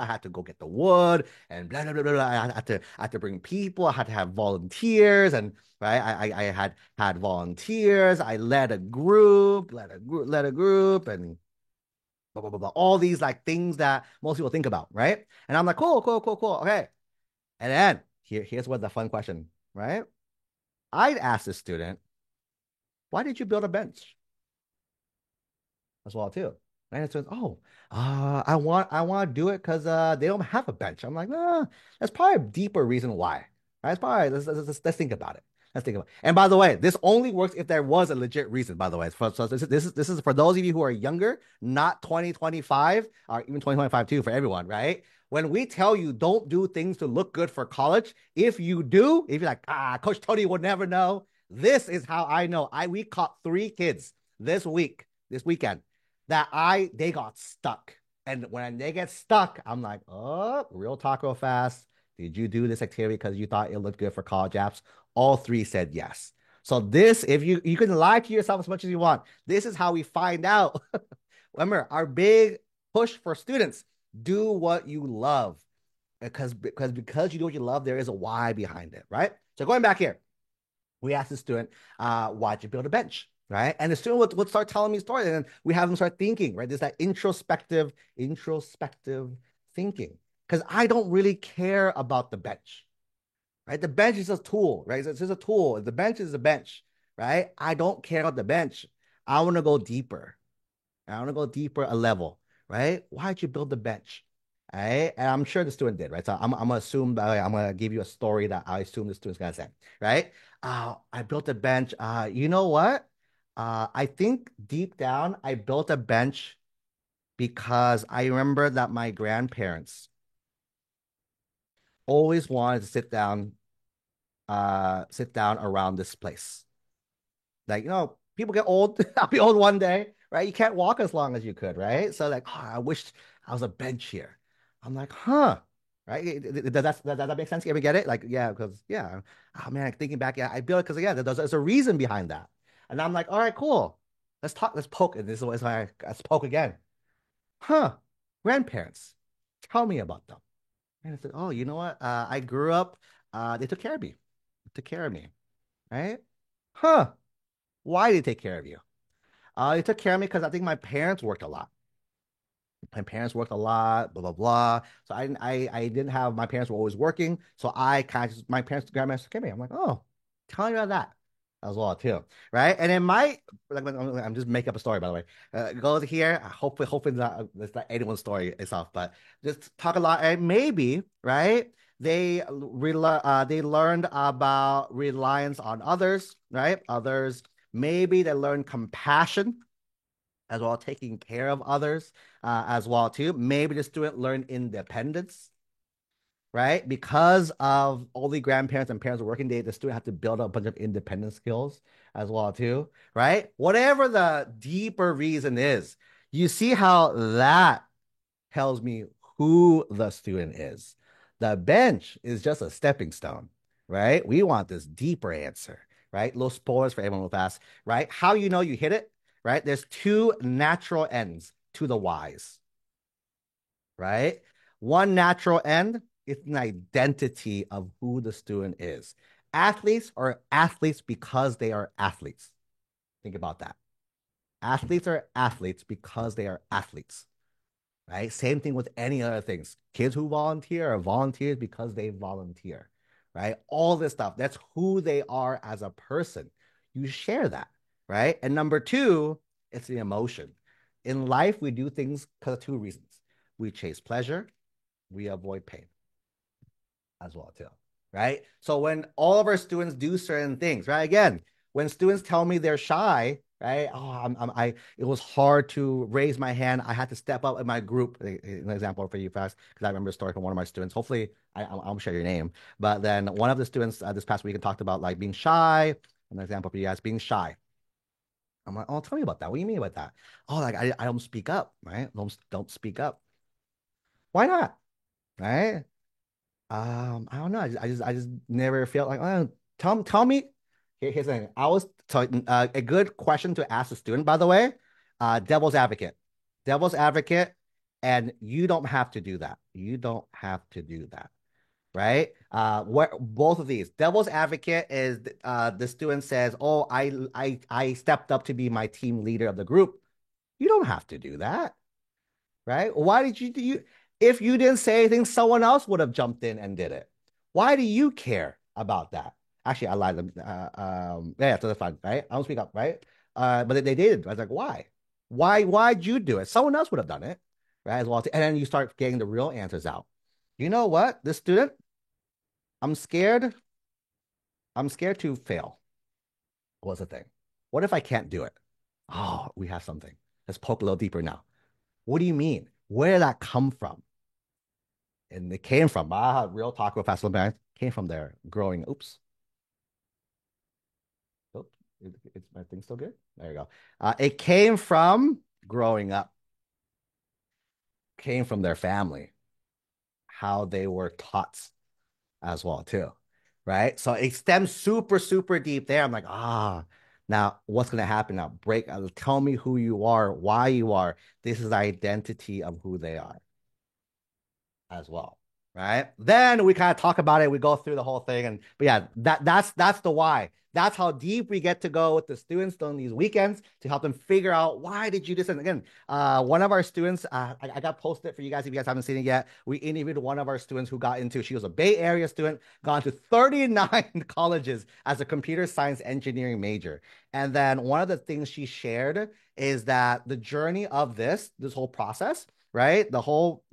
had to go get the wood and blah blah blah blah. I had to bring people. I had to have volunteers, and right, I had volunteers. I led a group, and blah blah blah blah. All these like things that most people think about, right? And I'm like, cool, cool, cool, cool. Okay, and then here's what the fun question, right? I'd ask the student, why did you build a bench as well too? And it says, "Oh, I want to do it because they don't have a bench." I'm like, "Nah, that's probably a deeper reason why." Right? It's probably let's think about it. Let's think about it. And by the way, this only works if there was a legit reason. By the way, so this is for those of you who are younger, not 2025 or even 2025 too, for everyone, right? When we tell you don't do things to look good for college, if you do, if you're like, Coach Tony would never know, this is how I know. We caught 3 kids this weekend that they got stuck. And when they get stuck, I'm like, oh, real talk real fast. Did you do this activity because you thought it looked good for college apps? All 3 said yes. So this, if you can lie to yourself as much as you want, this is how we find out. Remember, our big push for students, do what you love. Because you do what you love, there is a why behind it, right? So going back here, we asked the student, why'd you build a bench? Right. And the student would start telling me stories, and then we have them start thinking, right? There's that introspective thinking. Because I don't really care about the bench, right? The bench is a tool, right? It's just a tool. The bench is a bench, right? I don't care about the bench. I want to go deeper. I want to go deeper a level, right? Why'd you build the bench? Right? And I'm sure the student did, right? So I'm gonna assume that I'm gonna give you a story that I assume the student's gonna say, right? I built a bench. You know what? I think deep down I built a bench because I remember that my grandparents always wanted to sit down around this place. Like, people get old. I'll be old one day, right? You can't walk as long as you could, right? So like, I wish I was a bench here. I'm like, huh, right? Does that make sense? You ever get it? Like, yeah, because yeah, oh man, thinking back, yeah, I built it because yeah, there's a reason behind that. And I'm like, all right, cool. Let's talk. Let's poke. And this is why I spoke again. Huh? Grandparents, tell me about them. And I said, oh, you know what? I grew up. They took care of me. Took care of me, right? Huh? Why did they take care of you? They took care of me because I think my parents worked a lot. My parents worked a lot, blah blah blah. So I didn't have my parents were always working. So I kind of just, my parents grandparents took care of me. I'm like, oh, tell me about that as well too, right? And it might like I'm just making up a story by the way. It goes here. Hopefully it's not anyone's story itself, but just talk a lot and maybe right. They learned about reliance on others, right? Others maybe they learned compassion as well, taking care of others as well too. Maybe the student learned independence, right? Because of all the grandparents and parents working day, the student have to build up a bunch of independent skills as well too, right? Whatever the deeper reason is, you see how that tells me who the student is. The bench is just a stepping stone, right? We want this deeper answer, right? Little spoilers for everyone with us, right? How you know you hit it, right? There's 2 natural ends to the whys, right? One natural end It's an identity of who the student is. Athletes are athletes because they are athletes. Think about that. Athletes are athletes because they are athletes, right? Same thing with any other things. Kids who volunteer are volunteers because they volunteer, right? All this stuff. That's who they are as a person. You share that, right? And number two, it's the emotion. In life, we do things because of two reasons. We chase pleasure, we avoid pain as well too, right? So when all of our students do certain things, right? Again, when students tell me they're shy, right? Oh, it was hard to raise my hand. I had to step up in my group. An example for you fast, because I remember a story from one of my students. Hopefully, I'll share your name. But then one of the students this past weekend talked about like being shy. An example for you guys being shy. I'm like, oh, tell me about that. What do you mean about that? Oh, like I don't speak up, right? Don't speak up. Why not? Right? I don't know. I just never felt like, oh, tell me. Here's the thing. A good question to ask a student, by the way, devil's advocate. Devil's advocate, and you don't have to do that. You don't have to do that, right? What both of these. Devil's advocate is the student says, "Oh, I stepped up to be my team leader of the group." You don't have to do that, right? Why did you do you if you didn't say anything, someone else would have jumped in and did it. Why do you care about that? Actually, I lied. Yeah, so that's fine, right? I don't speak up, right? But they did. I was like, why? Why'd you do it? Someone else would have done it, right? As well. And then you start getting the real answers out. You know what? This student, I'm scared. I'm scared to fail. Was the thing. What if I can't do it? Oh, we have something. Let's poke a little deeper now. What do you mean? Where did that come from? And it came from real talk with Fast Bank came from there growing. Oops. Oh, it's my thing still good? There you go. It came from growing up, came from their family, how they were taught as well, too. Right. So it stems super, super deep there. I'm like, now what's gonna happen now? Tell me who you are, why you are. This is the identity of who they are as well, right? Then we kind of talk about it. We go through the whole thing, and but yeah, that's the why. That's how deep we get to go with the students on these weekends to help them figure out why did you do this. And again, one of our students, I got posted for you guys if you guys haven't seen it yet. We interviewed one of our students who got into. She was a Bay Area student, gone to 39 colleges as a computer science engineering major. And then one of the things she shared is that the journey of this whole process, right? This whole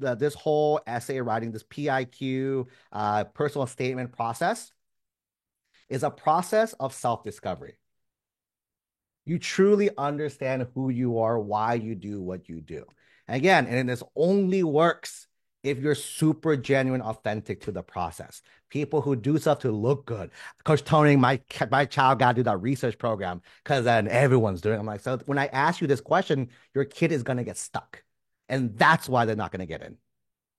essay writing, this PIQ, personal statement process, is a process of self-discovery. You truly understand who you are, why you do what you do. Again, and this only works if you're super genuine, authentic to the process. People who do stuff to look good. Coach Tony, my child got to do that research program because then everyone's doing it. I'm like, so when I ask you this question, your kid is going to get stuck. And that's why they're not going to get in,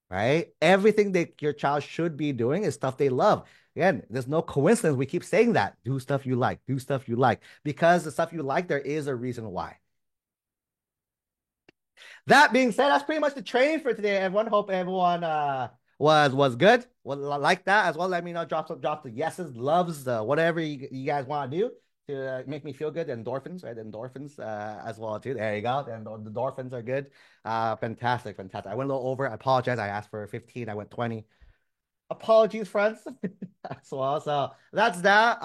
right? Everything that your child should be doing is stuff they love. Again, there's no coincidence. We keep saying that. Do stuff you like, do stuff you like. Because the stuff you like, there is a reason why. That being said, that's pretty much the training for today, everyone. Hope everyone was good. Well, like that as well. Let me know. Drop the yeses, loves, whatever you guys want to do to make me feel good. Endorphins, right? Endorphins as well too. There you go. And the endorphins are good. Fantastic, fantastic. I went a little over. I apologize. I asked for 15. I went 20. Apologies, friends. As well. So that's that.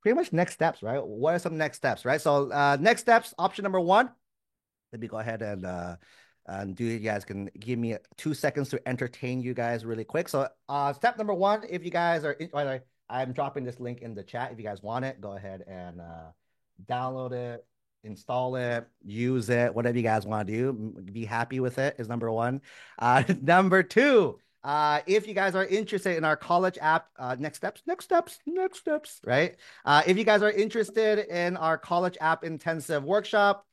Pretty much next steps, right? What are some next steps, right? So next steps, option number one. Let me go ahead and do. You guys can give me 2 seconds to entertain you guys really quick. So step number one, if you guys are by the way, I'm dropping this link in the chat. If you guys want it, go ahead and download it, install it, use it, whatever you guys want to do. Be happy with it is number one. Number two, if you guys are interested in our college app, next steps, right? If you guys are interested in our college app intensive workshop,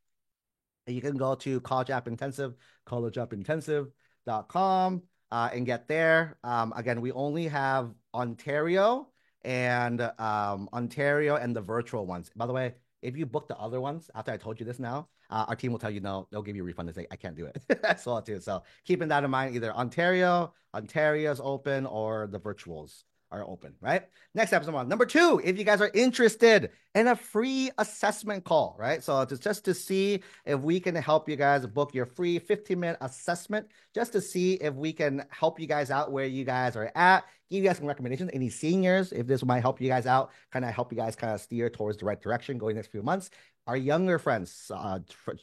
you can go to collegeappintensive.com and get there. Again, we only have Ontario and the virtual ones. By the way, if you book the other ones after I told you this now, our team will tell you no, they'll give you a refund and say I can't do it. That's all too. So keeping that in mind, either Ontario's open, or the virtuals are open, right? Next episode, number 2, if you guys are interested in a free assessment call, right? So it's just to see if we can help you guys book your free 15-minute assessment, just to see if we can help you guys out where you guys are at, give you guys some recommendations, any seniors, if this might help you guys out, kind of help you guys kind of steer towards the right direction going next few months. Our younger friends,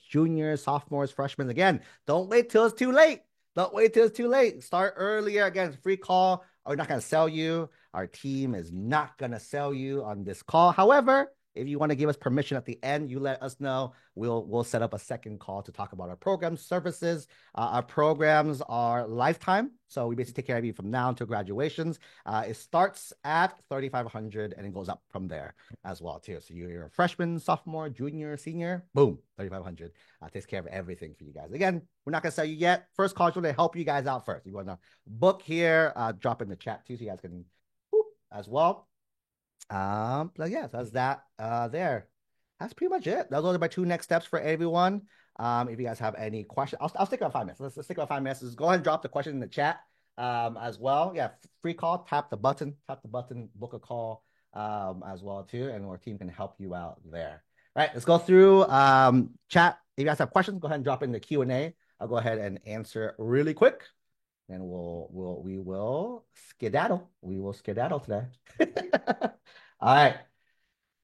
juniors, sophomores, freshmen, again, don't wait till it's too late. Don't wait till it's too late. Start earlier. Again, free call. We're not going to sell you. Our team is not going to sell you on this call. However, if you want to give us permission at the end, you let us know. We'll set up a second call to talk about our programs, services. Our programs are lifetime, so we basically take care of you from now until graduations. It starts at $3,500 and it goes up from there as well too. So you're a freshman, sophomore, junior, senior, boom, $3,500. Takes care of everything for you guys. Again, we're not gonna sell you yet. First call is going to help you guys out first. You want to book here? Drop in the chat too, so you guys can as well. But yeah, so that's that there. That's pretty much it. Those are my 2 next steps for everyone. If you guys have any questions, I'll stick about 5 minutes. Let's stick about 5 minutes. Just go ahead and drop the question in the chat as well. Yeah, free call, tap the button, book a call as well too, and our team can help you out there. All right, let's go through chat. If you guys have questions, go ahead and drop in the Q&A. I'll go ahead and answer really quick. And we will skedaddle. We will skedaddle today. All right.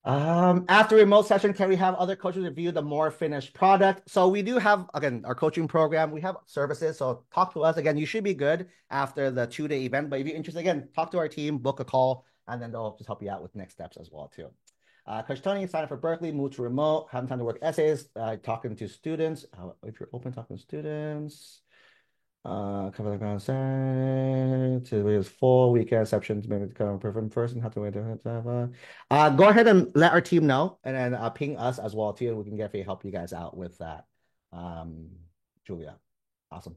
After remote session, can we have other coaches review the more finished product? So we do have, again, our coaching program. We have services. So talk to us. Again, you should be good after the 2-day event. But if you're interested, again, talk to our team, book a call, and then they'll just help you out with next steps as well, too. Coach Tony, sign up for Berkeley, move to remote, having time to work essays, talking to students. If you're open, talking to students. Cover the concept. It's full weekend exceptions. Maybe to come in person. Have to wait. Go ahead and let our team know, and then ping us as well too. We can definitely help you guys out with that. Julia, awesome.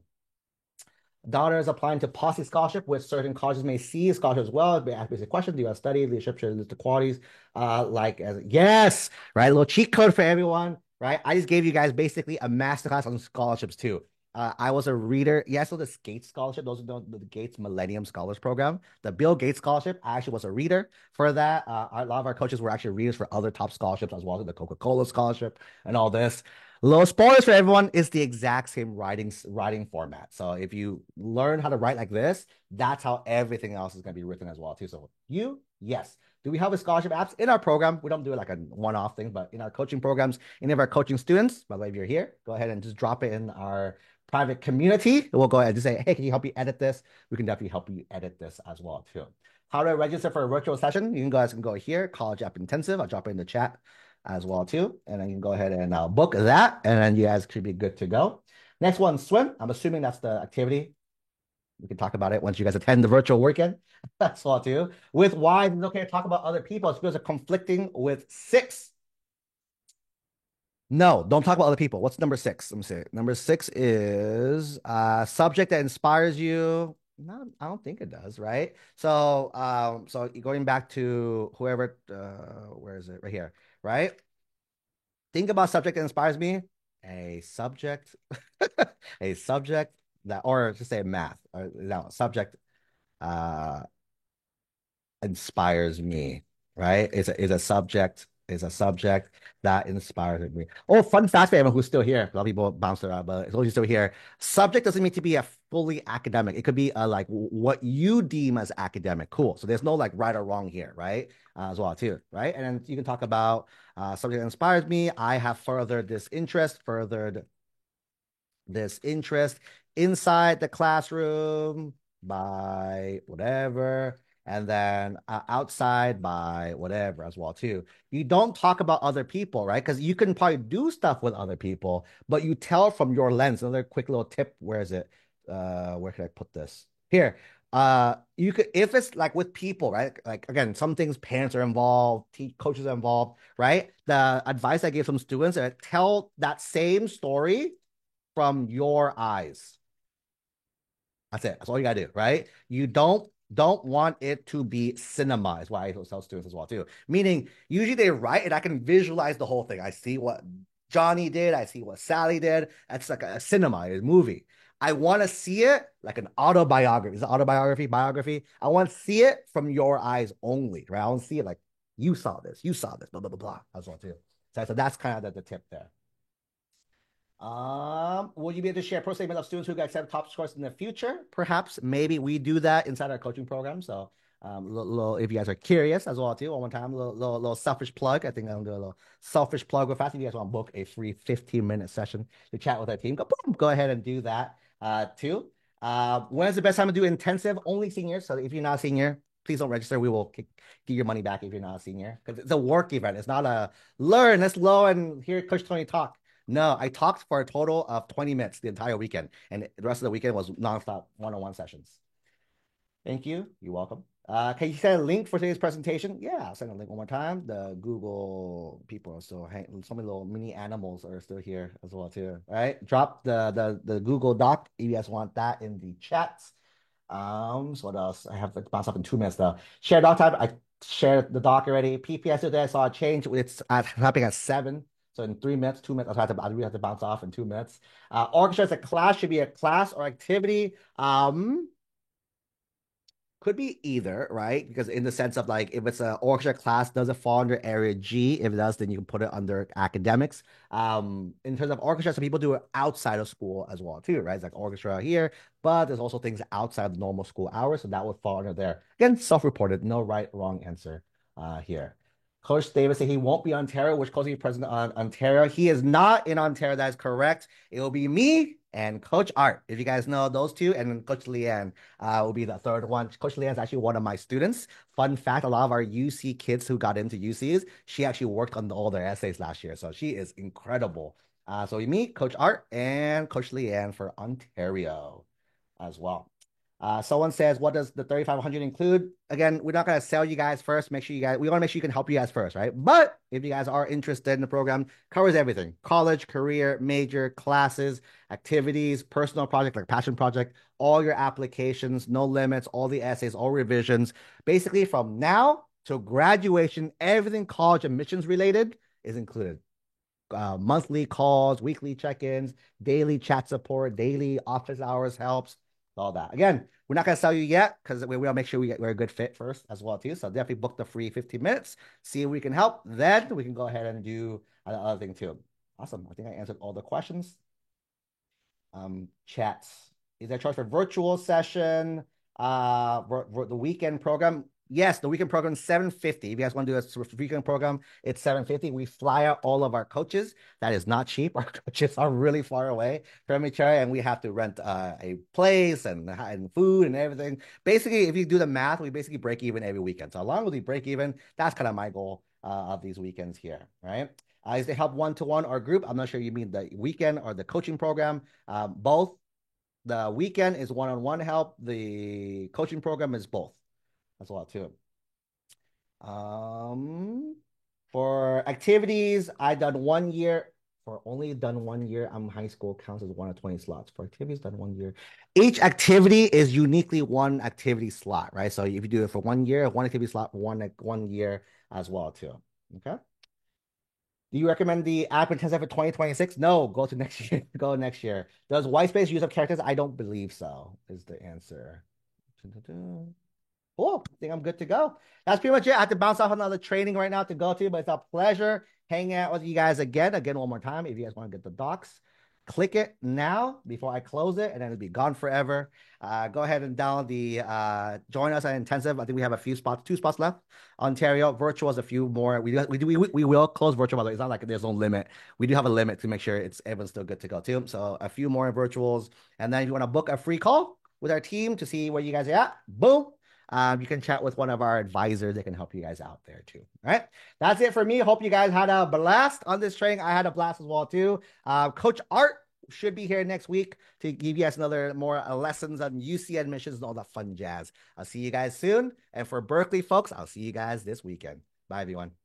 Daughter is applying to Posse Scholarship, which certain colleges may see scholarship as well. They ask basic questions. Do you have study, leadership, list of qualities? Yes, right. A little cheat code for everyone, right? I just gave you guys basically a masterclass on scholarships too. I was a reader. Yeah, so the Gates Scholarship, those are the Gates Millennium Scholars Program. The Bill Gates Scholarship, I actually was a reader for that. A lot of our coaches were actually readers for other top scholarships as well, the Coca-Cola Scholarship and all this. Little spoilers for everyone, is the exact same writing format. So if you learn how to write like this, that's how everything else is going to be written as well too. So yes. Do we have a scholarship apps in our program? We don't do it like a one-off thing, but in our coaching programs, any of our coaching students, by the way, if you're here, go ahead and just drop it in our private community. We'll go ahead and say, hey, can you help me edit this? We can definitely help you edit this as well too. How do I register for a virtual session? You guys can go here, College App Intensive. I'll drop it in the chat as well too. And then you can go ahead and book that, and then you guys should be good to go. Next one, swim. I'm assuming that's the activity. We can talk about it once you guys attend the virtual weekend. That's all too. With why it's okay to talk about other people. It's because of conflicting with 6. No, don't talk about other people. What's number 6? Let me see. Number 6 is subject that inspires you. No, I don't think it does, right? So so going back to whoever, where is it? Right here, right? Think about subject that inspires me. A subject, a subject that, or just say math, or no, subject inspires me, right? Is a subject that inspires me. Oh, fun fact for everyone who's still here. A lot of people bounced around, but as long as you're still here, subject doesn't mean to be a fully academic. It could be like what you deem as academic. This So there's no like right or wrong here, right? As well too, right? And then you can talk about subject that inspires me. I have furthered this interest inside the classroom by whatever, and then outside by whatever as well too. You don't talk about other people, right? Because you can probably do stuff with other people, but you tell from your lens. Another quick little tip. Where is it? Where can I put this? Here. You could, if it's like with people, right? Like again, some things parents are involved, coaches are involved, right? The advice I gave some students is tell that same story from your eyes. That's it. That's all you gotta do, right? You don't don't want it to be cinema, is why I tell students as well too. Meaning, usually they write and I can visualize the whole thing. I see what Johnny did, I see what Sally did. That's like a cinema, a movie. I want to see it like an autobiography. Is it autobiography, biography? I want to see it from your eyes only, right? I want to see it like you saw this, blah, blah, blah, blah, as well too. So that's kind of the tip there. Will you be able to share pro statement of students who got accepted top scores in the future? Perhaps, maybe we do that inside our coaching program. So, if you guys are curious as well too, one more time, little selfish plug. I think I'm doing a little selfish plug real fast. If you guys want to book a free 15-minute session to chat with our team, go boom, go ahead and do that too. When is the best time to do intensive? Only seniors. So if you're not a senior, please don't register. We will get your money back if you're not a senior because it's a work event. It's not a learn. Let's low and hear Coach Tony talk. No, I talked for a total of 20 minutes the entire weekend, and the rest of the weekend was nonstop one-on-one sessions. Thank you. You're welcome. Can you send a link for today's presentation? Yeah, I'll send a link one more time. The Google people are still so many little mini animals are still here as well too. All right, drop the Google Doc if you guys want that in the chats. So what else? I have to bounce up in 2 minutes though. Share doc type. I shared the doc already. PPS today I saw a change. It's happening at 7. So in 3 minutes, 2 minutes, I really have to bounce off in 2 minutes. Orchestra as a class should be a class or activity. Could be either, right? Because in the sense of like, if it's an orchestra class, does it fall under area G? If it does, then you can put it under academics. In terms of orchestra, some people do it outside of school as well too, right? It's like orchestra here, but there's also things outside the normal school hours, so that would fall under there. Again, self-reported, no right, wrong answer here. Coach Davis said he won't be Ontario. Which coach will be president on Ontario? He is not in Ontario. That is correct. It will be me and Coach Art. If you guys know those two, and then Coach Leanne will be the third one. Coach Leanne is actually one of my students. Fun fact, a lot of our UC kids who got into UCs, she actually worked on all their essays last year. So she is incredible. So we meet Coach Art and Coach Leanne for Ontario as well. Someone says, what does the 3,500 include? Again, we're not going to sell you guys first. Make sure we want to make sure you can help you guys first, right? But if you guys are interested in the program, covers everything: college, career, major, classes, activities, personal project, like passion project, all your applications, no limits, all the essays, all revisions. Basically, from now to graduation, everything college admissions related is included. Monthly calls, weekly check-ins, daily chat support, daily office hours helps, all that. Again, we're not going to sell you yet because we want to make sure we're a good fit first as well too. So definitely book the free 15 minutes, see if we can help. Then we can go ahead and do another thing too. Awesome. I think I answered all the questions. Chats. Is there a choice for virtual session? The weekend program? Yes, the weekend program is $750. If you guys want to do a weekend program, it's $750. We fly out all of our coaches. That is not cheap. Our coaches are really far away from each other, and we have to rent a place and food and everything. Basically, if you do the math, we basically break even every weekend. So along with the break even, that's kind of my goal of these weekends here, right? Is they help one-to-one or group? I'm not sure you mean the weekend or the coaching program. Both. The weekend is one-on-one help. The coaching program is both. That's a lot too. For activities, I done 1 year. For only done 1 year, I'm high school, counts as 1 of 20 slots. For activities done 1 year, each activity is uniquely one activity slot, right? So if you do it for 1 year, one activity slot, one year as well too. Okay. Do you recommend the app intensive for 2026? No, go to next year. Go next year. Does Whitespace use up characters? I don't believe so, is the answer. Cool. I think I'm good to go. That's pretty much it. I have to bounce off another training right now to go to, but it's a pleasure hanging out with you guys again. Again, one more time. If you guys want to get the docs, click it now before I close it, and then it'll be gone forever. Go ahead and download the join us at intensive. I think we have a few spots, 2 spots left. Ontario virtual is a few more. We will close virtual, by the way. It's not like there's no limit. We do have a limit to make sure everyone's still good to go too. So a few more virtuals, and then if you want to book a free call with our team to see where you guys are at, boom. You can chat with one of our advisors. They can help you guys out there too. All right. That's it for me. Hope you guys had a blast on this training. I had a blast as well too. Coach Art should be here next week to give you guys another more lessons on UC admissions and all that fun jazz. I'll see you guys soon. And for Berkeley folks, I'll see you guys this weekend. Bye, everyone.